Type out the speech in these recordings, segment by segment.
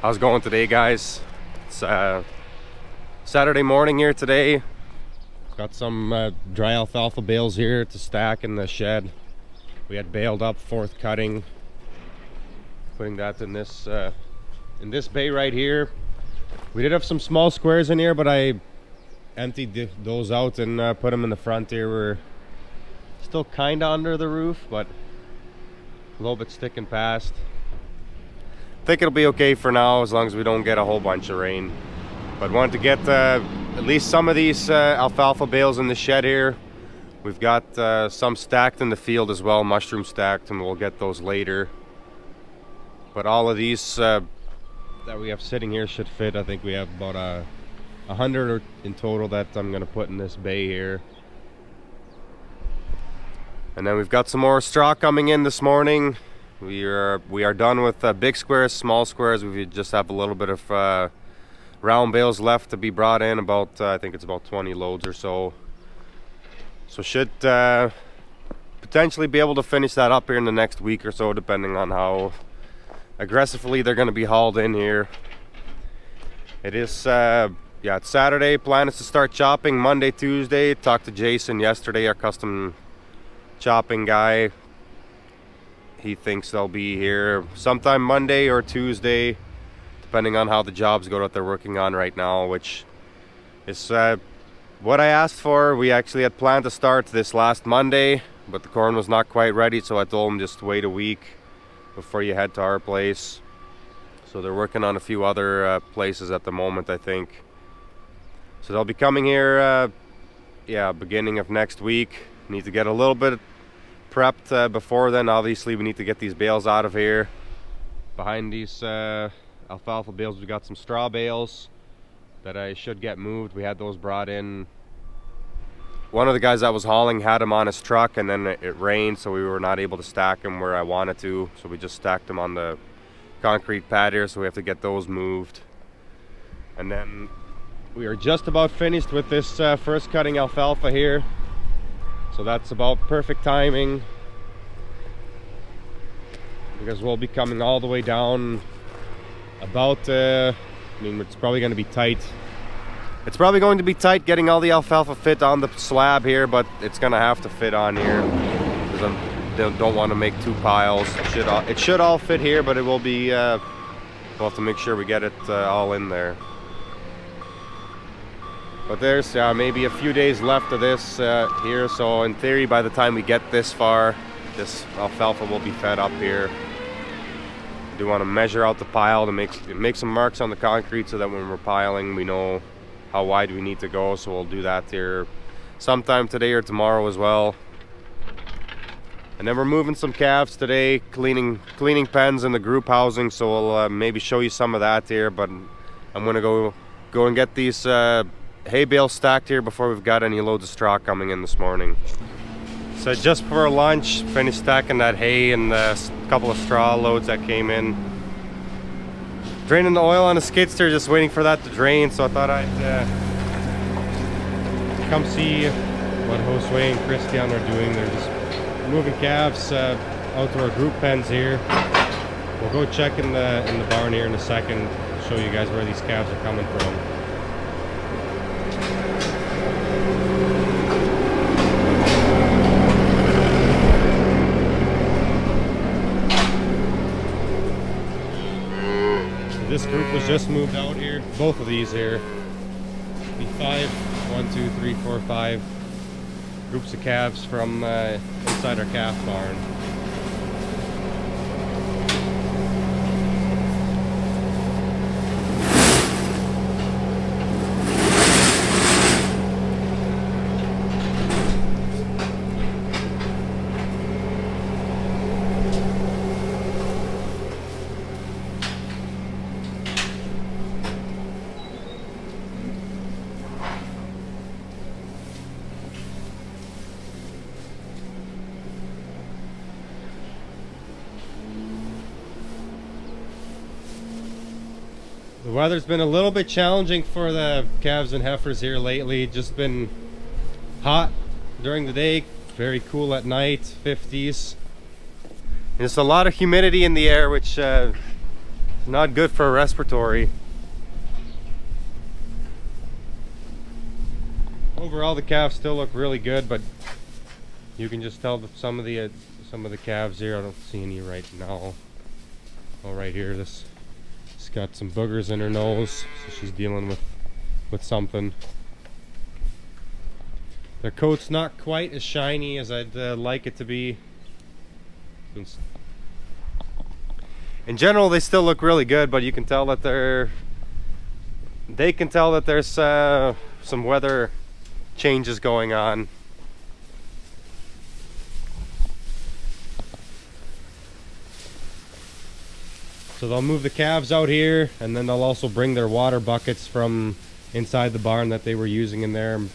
How's it going today, guys? It's Saturday morning here today. Got some dry alfalfa bales here to stack in the shed. We had baled up, fourth cutting. Putting that in this bay right here. We did have some small squares in here, but I emptied those out and put them in the front here. We're still kind of under the roof, but a little bit sticking past. I think it'll be okay for now as long as we don't get a whole bunch of rain. But wanted to get at least some of these alfalfa bales in the shed here. We've got some stacked in the field as well, mushroom stacked, and we'll get those later. But all of these that we have sitting here should fit. I think we have about 100 in total that I'm going to put in this bay here. And then we've got some more straw coming in this morning. We are done with big squares, small squares. We just have a little bit of round bales left to be brought in. About I think it's about 20 loads or so. So should potentially be able to finish that up here in the next week or so, depending on how aggressively they're going to be hauled in here. It is it's Saturday. Plan is to start chopping Monday, Tuesday. Talked to Jason yesterday, our custom chopping guy. He thinks they'll be here sometime Monday or Tuesday, depending on how the jobs go that they're working on right now, which is what I asked for. We actually had planned to start this last Monday, but the corn was not quite ready, so I told them just wait a week before you head to our place. So they're working on a few other places at the moment, I think. So they'll be coming here beginning of next week. Need to get a little bit prepped before then. Obviously we need to get these bales out of here. Behind these alfalfa bales, we've got some straw bales that I should get moved. We had those brought in. One of the guys that was hauling had them on his truck, and then it rained, so we were not able to stack them where I wanted to, so we just stacked them on the concrete pad here, so we have to get those moved. And then we are just about finished with this first cutting alfalfa here. So that's about perfect timing, because we'll be coming all the way down about, it's probably going to be tight. It's probably going to be tight getting all the alfalfa fit on the slab here, but it's going to have to fit on here, because I don't want to make two piles. It should all fit here, but it will be, we'll have to make sure we get it all in there. But there's maybe a few days left of this here, so in theory by the time we get this far, this alfalfa will be fed up here. I do want to measure out the pile to make some marks on the concrete so that when we're piling we know how wide we need to go, so we'll do that here sometime today or tomorrow as well. And then we're moving some calves today, cleaning pens in the group housing, so we'll maybe show you some of that here, but I'm gonna go and get these hay bales stacked here before we've got any loads of straw coming in this morning. So just before lunch, finished stacking that hay and a couple of straw loads that came in. Draining the oil on a skid steer, just waiting for that to drain, so I thought I'd come see what Josue and Christian are doing. They're just moving calves out to our group pens here. We'll go check in the barn here in a second, show you guys where these calves are coming from. This group was just moved out here. Both of these here. The 5 groups of calves from inside our calf barn. The weather's been a little bit challenging for the calves and heifers here lately. Just been hot during the day, very cool at night, 50s. There's a lot of humidity in the air, which is not good for respiratory. Overall, the calves still look really good, but you can just tell that some of the calves here, I don't see any right now. Oh, right here, this has got some boogers in her nose, so she's dealing with something. Their coat's not quite as shiny as I'd like it to be. In general, they still look really good, but you can tell that they can tell that there's some weather changes going on. So they'll move the calves out here, and then they'll also bring their water buckets from inside the barn that they were using in there and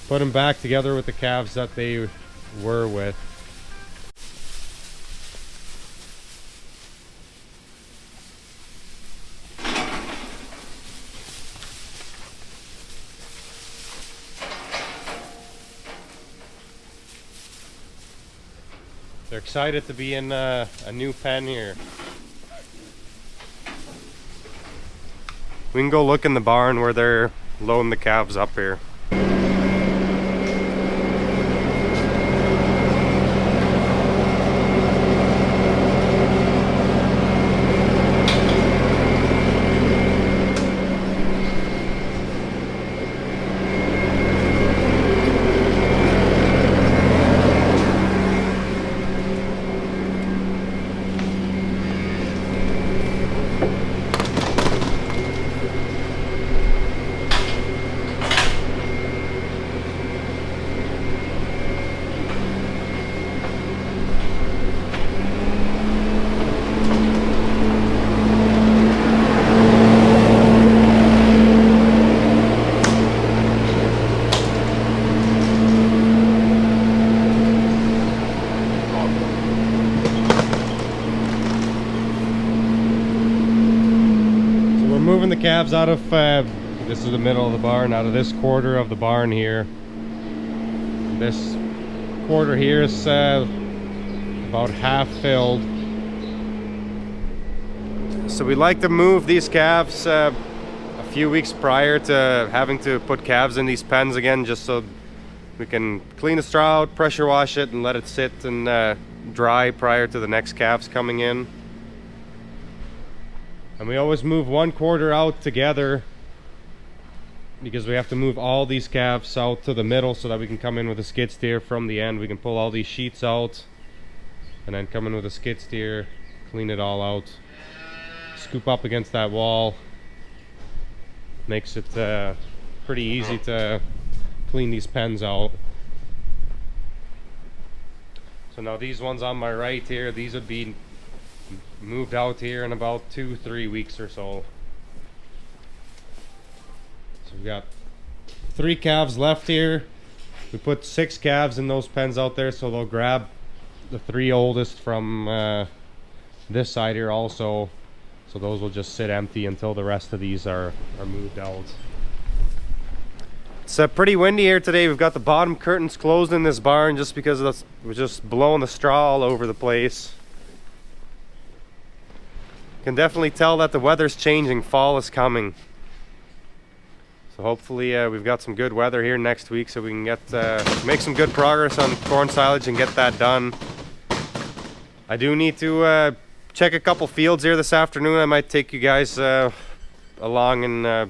put them back together with the calves that they were with. They're excited to be in a new pen here. We can go look in the barn where they're loading the calves up here. Moving the calves out of this is the middle of the barn, out of this quarter of the barn here. This quarter here is about half filled, so we like to move these calves a few weeks prior to having to put calves in these pens again, just so we can clean the straw out, pressure wash it, and let it sit and dry prior to the next calves coming in. And we always move one quarter out together because we have to move all these calves out to the middle so that we can come in with a skid steer from the end. We can pull all these sheets out and then come in with a skid steer, clean it all out, scoop up against that wall. Makes it pretty easy to clean these pens out. So now these ones on my right here, these would be moved out here in about 2-3 weeks or so. So we've got 3 calves left here. We put 6 calves in those pens out there, so they'll grab the 3 oldest from this side here also. So those will just sit empty until the rest of these are moved out. It's pretty windy here today. We've got the bottom curtains closed in this barn just because we're just blowing the straw all over the place. Can definitely tell that the weather's changing. Fall is coming. So hopefully we've got some good weather here next week so we can get make some good progress on corn silage and get that done. I do need to check a couple fields here this afternoon. I might take you guys along and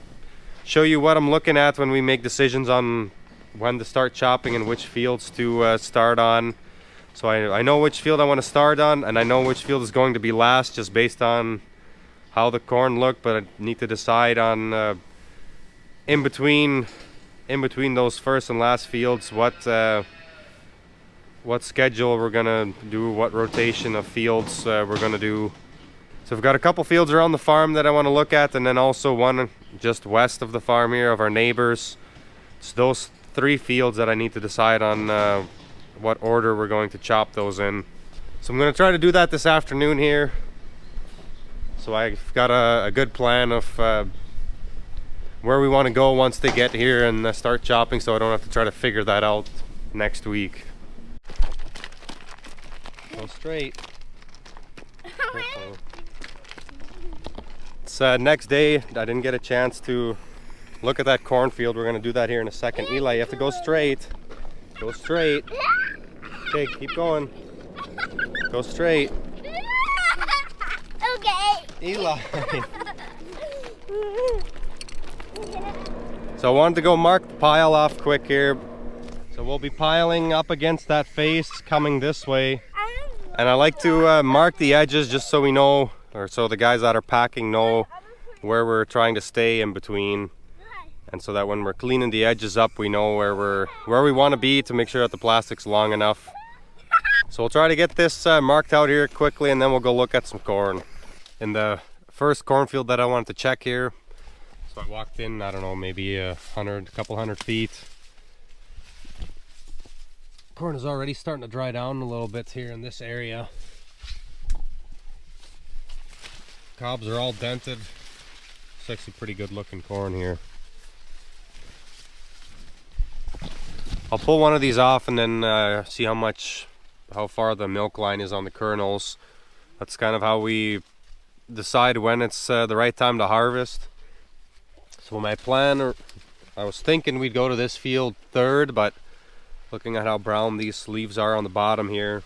show you what I'm looking at when we make decisions on when to start chopping and which fields to start on. So I know which field I want to start on, and I know which field is going to be last just based on how the corn looked, but I need to decide on in between those first and last fields what schedule we're gonna do, what rotation of fields we're gonna do. So we've got a couple fields around the farm that I want to look at, and then also one just west of the farm here of our neighbors. It's those 3 fields that I need to decide on what order we're going to chop those in. So I'm going to try to do that this afternoon here. So I've got a good plan of where we want to go once they get here and start chopping, so I don't have to try to figure that out next week. Go straight. Careful. It's next day. I didn't get a chance to look at that cornfield. We're going to do that here in a second. Eli, you have to go straight. Go straight. Okay, keep going. Go straight. Okay. Eli. So I wanted to go mark the pile off quick here. So we'll be piling up against that face coming this way. And I like to mark the edges just so we know, or so the guys that are packing know where we're trying to stay in between. And so that when we're cleaning the edges up, we know where we want to be to make sure that the plastic's long enough. So we'll try to get this marked out here quickly, and then we'll go look at some corn. In the first cornfield that I wanted to check here, so I walked in, I don't know, maybe a couple hundred feet. Corn is already starting to dry down a little bit here in this area. Cobs are all dented. It's actually pretty good looking corn here. I'll pull one of these off and then see how far the milk line is on the kernels. That's kind of how we decide when it's the right time to harvest. So my plan, I was thinking we'd go to this field third, but looking at how brown these leaves are on the bottom here,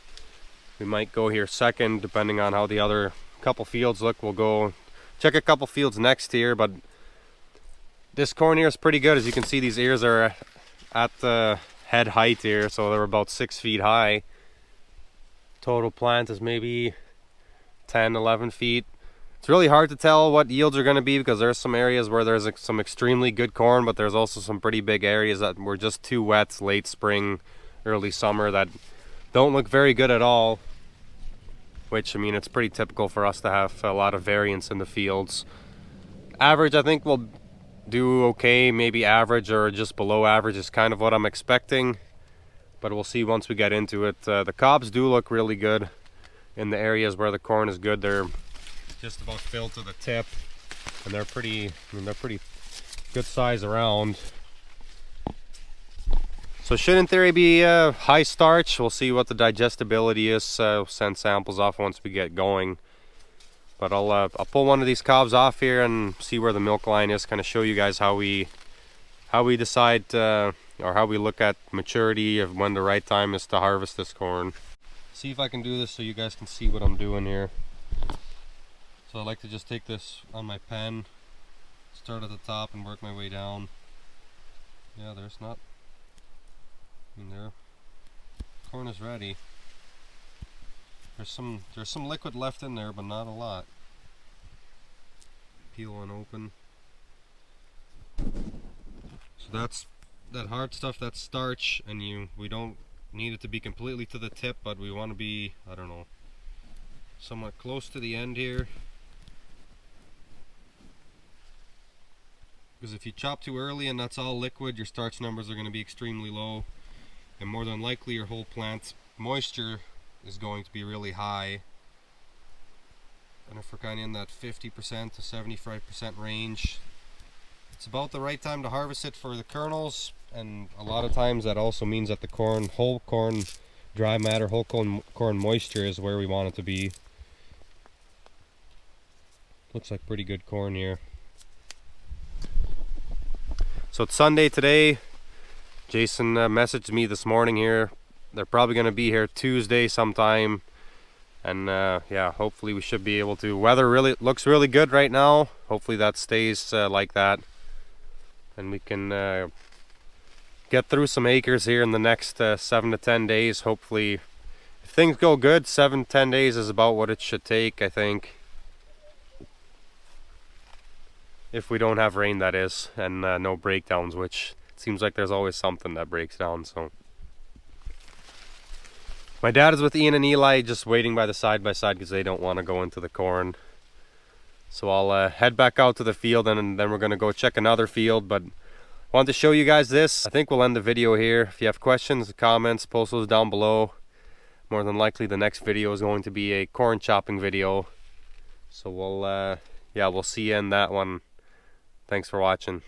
we might go here second, depending on how the other couple fields look. We'll go check a couple fields next here, but this corn here is pretty good. As you can see, these ears are at the head height here, so they're about 6 feet high. Total plant is maybe 10-11 feet. It's really hard to tell what yields are going to be, because there's some areas where there's some extremely good corn, but there's also some pretty big areas that were just too wet late spring, early summer, that don't look very good at all. Which, I mean, it's pretty typical for us to have a lot of variance in the fields. Average, I think we'll do okay. Maybe average or just below average is kind of what I'm expecting, but we'll see once we get into it. The cobs do look really good in the areas where the corn is good. They're just about filled to the tip, and they're pretty good size around. So should in theory be high starch. We'll see what the digestibility is. Send samples off once we get going. But I'll pull one of these cobs off here and see where the milk line is. Kind of show you guys how we decide or how we look at maturity of when the right time is to harvest this corn. See if I can do this so you guys can see what I'm doing here. So I like to just take this on my pen, start at the top and work my way down. Yeah, there's not, I mean, there, corn is ready. There's some liquid left in there, but not a lot. Peel and open. So that's that hard stuff, that's starch, and we don't need it to be completely to the tip, but we want to be, I don't know, somewhat close to the end here. Because if you chop too early and that's all liquid, your starch numbers are going to be extremely low, and more than likely your whole plant's moisture is going to be really high. And if we're kind of in that 50% to 75% range, it's about the right time to harvest it for the kernels. And a lot of times that also means that the whole corn dry matter, whole corn moisture is where we want it to be. Looks like pretty good corn here. So it's Sunday today. Jason messaged me this morning here. They're probably going to be here Tuesday sometime. And yeah, hopefully we should be able to. Weather really looks really good right now. Hopefully that stays like that. And we can get through some acres here in the next 7 to 10 days. Hopefully, if things go good, 7 to 10 days is about what it should take, I think. If we don't have rain, that is, and no breakdowns, which it seems like there's always something that breaks down. So my dad is with Ian and Eli, just waiting by the side-by-side because they don't want to go into the corn. So I'll head back out to the field, and then we're going to go check another field. But I wanted to show you guys this. I think we'll end the video here. If you have questions, comments, post those down below. More than likely the next video is going to be a corn chopping video. So we'll see you in that one. Thanks for watching.